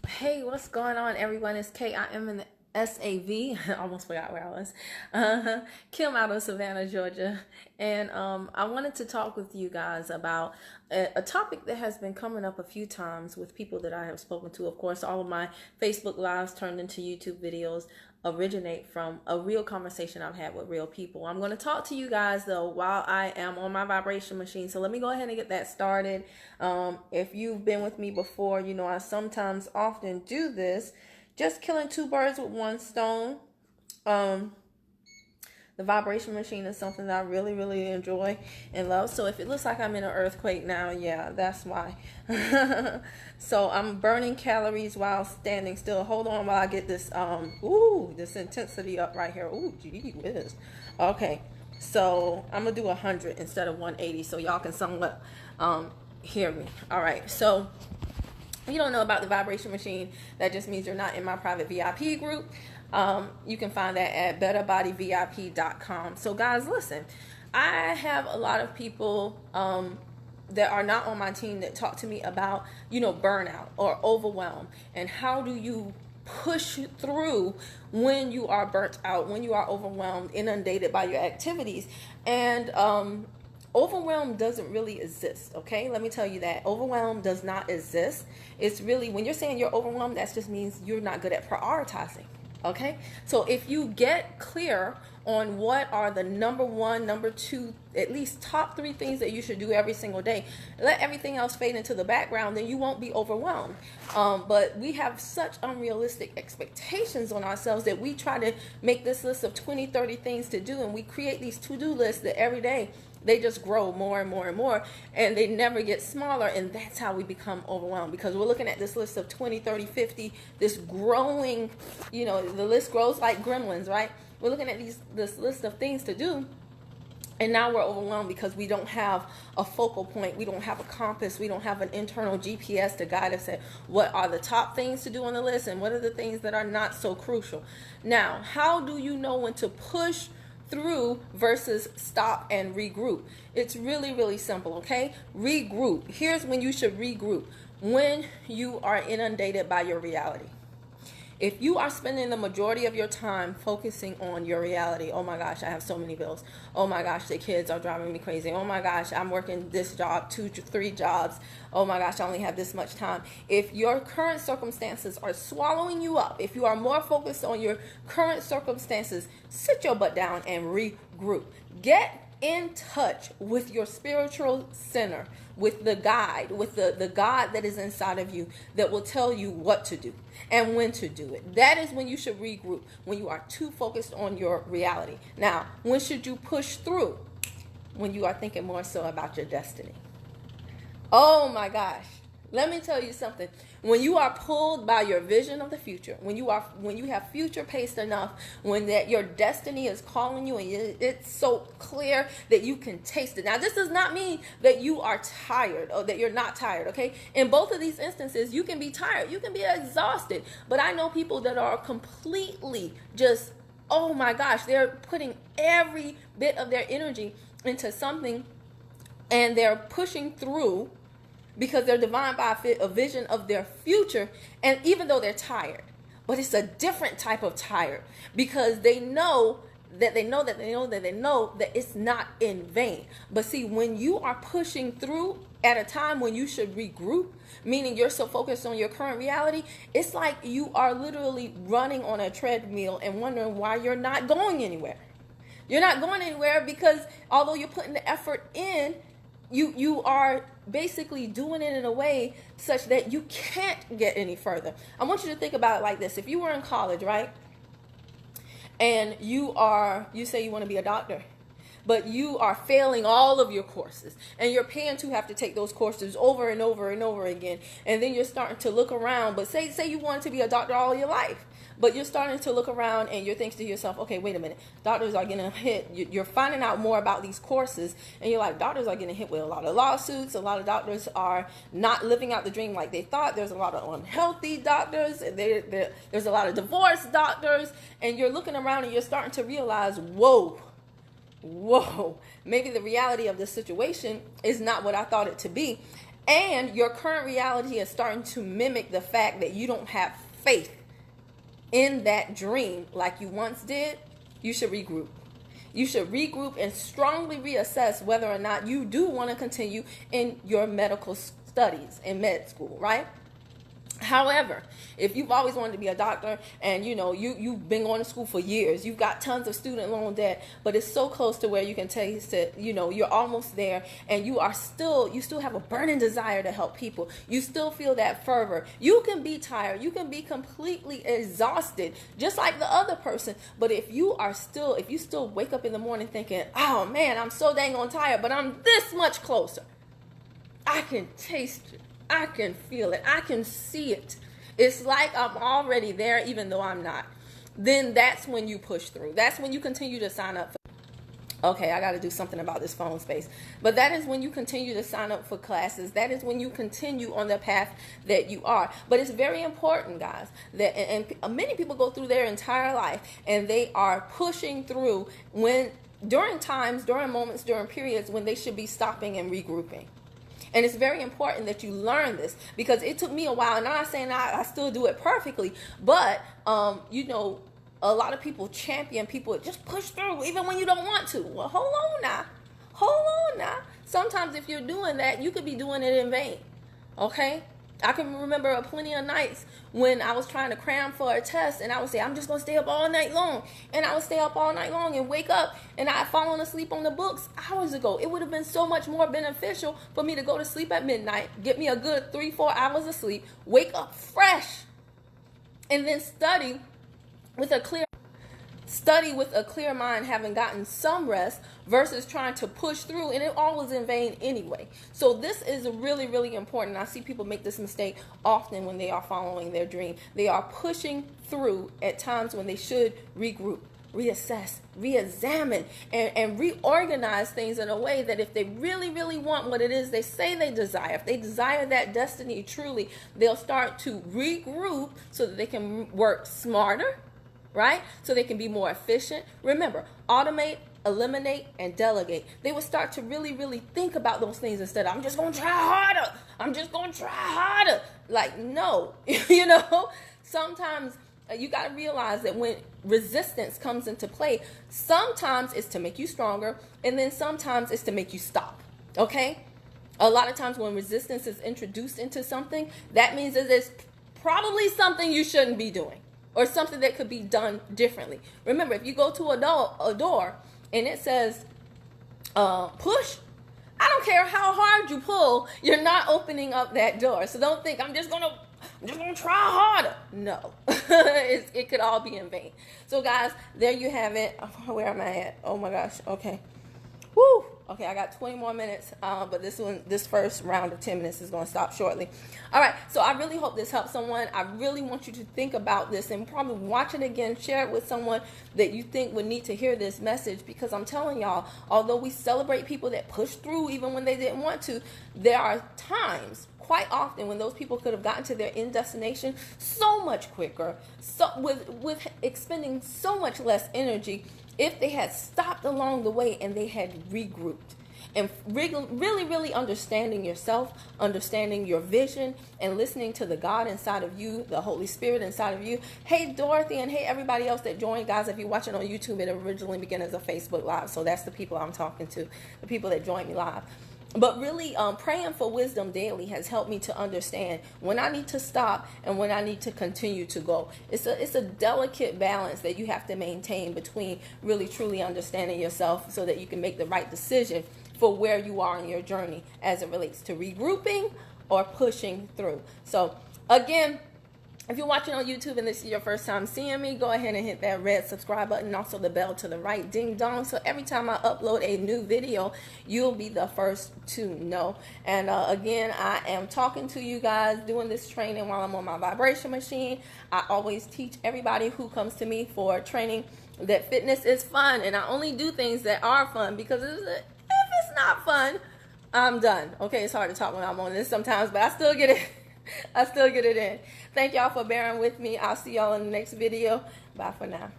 Hey, what's going on, everyone? It's K. I am in the SAV. I almost forgot where I was. Kim out of Savannah, Georgia. And I wanted to talk with you guys about a topic that has been coming up a few times with people that I have spoken to. Of course, all of my Facebook Lives turned into YouTube videos originate from a real conversation I've had with real people. I'm going to talk to you guys though while I am on my vibration machine. So let me go ahead and get that started. If you've been with me before, you know I sometimes often do this, just killing two birds with one stone. The vibration machine is something that I really, really enjoy and love. So if it looks like I'm in an earthquake now, yeah, that's why. So I'm burning calories while standing still. Hold on while I get this, this intensity up right here. Ooh, gee whiz. Okay, so I'm going to do 100 instead of 180 so y'all can somewhat hear me. All right, so if you don't know about the vibration machine, that just means you're not in my private VIP group. You can find that at BetterBodyVip.com. So guys, listen, I have a lot of people that are not on my team that talk to me about, burnout or overwhelm, and how do you push through when you are burnt out, when you are overwhelmed, inundated by your activities. And overwhelm doesn't really exist, okay? Let me tell you that. Overwhelm does not exist. It's really, when you're saying you're overwhelmed, that just means you're not good at prioritizing. Okay, so if you get clear on what are the number one, number two, at least top three things that you should do every single day, let everything else fade into the background, then you won't be overwhelmed. But we have such unrealistic expectations on ourselves that we try to make this list of 20, 30 things to do, and we create these to-do lists that every day they just grow more and more and more, and they never get smaller. And that's how we become overwhelmed, because we're looking at this list of 20, 30, 50, this growing, the list grows like gremlins, right? We're looking at this list of things to do, and now we're overwhelmed because we don't have a focal point. We don't have a compass. We don't have an internal GPS to guide us at what are the top things to do on the list and what are the things that are not so crucial. Now, how do you know when to push through versus stop and regroup? It's really, really simple, okay? Regroup. Here's when you should regroup: when you are inundated by your reality. If you are spending the majority of your time focusing on your reality, oh my gosh, I have so many bills. Oh my gosh, the kids are driving me crazy. Oh my gosh, I'm working this job, 2 to 3 jobs. Oh my gosh, I only have this much time. If your current circumstances are swallowing you up, if you are more focused on your current circumstances, sit your butt down and regroup. Get in touch with your spiritual center, with the guide, with the God that is inside of you that will tell you what to do and when to do it. That is when you should regroup, when you are too focused on your reality. Now, when should you push through? When you are thinking more so about your destiny. Oh my gosh. Let me tell you something. When you are pulled by your vision of the future, when you have future paced enough, when that your destiny is calling you and it's so clear that you can taste it. Now, this does not mean that you are tired or that you're not tired, okay? In both of these instances, you can be tired, you can be exhausted. But I know people that are completely just, oh my gosh, they're putting every bit of their energy into something, and they're pushing through because they're divine by a vision of their future. And even though they're tired, but it's a different type of tired, because they know that it's not in vain. But see, when you are pushing through at a time when you should regroup, meaning you're so focused on your current reality, it's like you are literally running on a treadmill and wondering why you're not going anywhere. You're not going anywhere because although you're putting the effort in, you are basically doing it in a way such that you can't get any further. I want you to think about it like this. If you were in college, right? And you say you want to be a doctor, but you are failing all of your courses, and you're paying to have to take those courses over and over and over again, and then you're starting to look around. But say you wanted to be a doctor all your life, but you're starting to look around and you're thinking to yourself, okay, wait a minute, doctors are getting hit. You're finding out more about these courses, and you're like, doctors are getting hit with a lot of lawsuits. A lot of doctors are not living out the dream like they thought. There's a lot of unhealthy doctors, and there's a lot of divorced doctors, and you're looking around and you're starting to realize, whoa, maybe the reality of the situation is not what I thought it to be. and your current reality is starting to mimic the fact that you don't have faith in that dream like you once did, you should regroup. You should regroup and strongly reassess whether or not you do want to continue in your medical studies in med school, right? However, if you've always wanted to be a doctor and you've been going to school for years, you've got tons of student loan debt, but it's so close to where you can taste it, you're almost there, and you still have a burning desire to help people. You still feel that fervor. You can be tired. You can be completely exhausted, just like the other person. But if you still wake up in the morning thinking, oh man, I'm so dang on tired, but I'm this much closer. I can taste it. I can feel it. I can see it. It's like I'm already there even though I'm not. Then that's when you push through. That's when you continue to sign up for. Okay, I got to do something about this phone space. But that is when you continue to sign up for classes. That is when you continue on the path that you are. But it's very important, guys, that and many people go through their entire life and they are pushing through during moments, during periods when they should be stopping and regrouping. And it's very important that you learn this, because it took me a while. And I'm not saying I still do it perfectly, but, a lot of people champion people just push through even when you don't want to. Well, hold on now. Sometimes if you're doing that, you could be doing it in vain. Okay? I can remember plenty of nights when I was trying to cram for a test, and I would say, I'm just going to stay up all night long. And I would stay up all night long and wake up, and I had fallen asleep on the books hours ago. It would have been so much more beneficial for me to go to sleep at midnight, get me a good 3-4 hours of sleep, wake up fresh, and then study with a clear mind, having gotten some rest, versus trying to push through, and it all was in vain anyway. So this is really, really important. I see people make this mistake often when they are following their dream. They are pushing through at times when they should regroup, reassess, reexamine, and reorganize things in a way that if they really, really want what it is they say they desire, if they desire that destiny truly, they'll start to regroup so that they can work smarter, right? So they can be more efficient. Remember, automate, eliminate, and delegate. They will start to really, really think about those things instead of, I'm just going to try harder. Like, no, sometimes you got to realize that when resistance comes into play, sometimes it's to make you stronger, and then sometimes it's to make you stop, okay? A lot of times when resistance is introduced into something, that means that there's probably something you shouldn't be doing, or something that could be done differently. Remember, if you go to a door and it says push, I don't care how hard you pull, you're not opening up that door. So don't think I'm just gonna try harder. No, it could all be in vain. So guys, there you have it. Where am I at? Oh my gosh. Okay. Woo. Okay, I got 20 more minutes, but this first round of 10 minutes is going to stop shortly. All right, so I really hope this helps someone. I really want you to think about this and probably watch it again, share it with someone that you think would need to hear this message, because I'm telling y'all, although we celebrate people that push through even when they didn't want to, there are times, quite often, when those people could have gotten to their end destination so much quicker, so with expending so much less energy, if they had stopped along the way and they had regrouped. And really, really understanding yourself, understanding your vision, and listening to the God inside of you, the Holy Spirit inside of you. Hey, Dorothy, and hey, everybody else that joined. Guys, if you're watching on YouTube, it originally began as a Facebook Live. So that's the people I'm talking to, the people that joined me live. But really, praying for wisdom daily has helped me to understand when I need to stop and when I need to continue to go. It's a delicate balance that you have to maintain between really truly understanding yourself so that you can make the right decision for where you are in your journey as it relates to regrouping or pushing through. So again, if you're watching on YouTube and this is your first time seeing me, go ahead and hit that red subscribe button, also the bell to the right, ding dong, so every time I upload a new video, you'll be the first to know. And again, I am talking to you guys, doing this training while I'm on my vibration machine. I always teach everybody who comes to me for training that fitness is fun, and I only do things that are fun, because if it's not fun, I'm done. Okay, it's hard to talk when I'm on this sometimes, but I still get it. I still get it in. Thank y'all for bearing with me. I'll see y'all in the next video. Bye for now.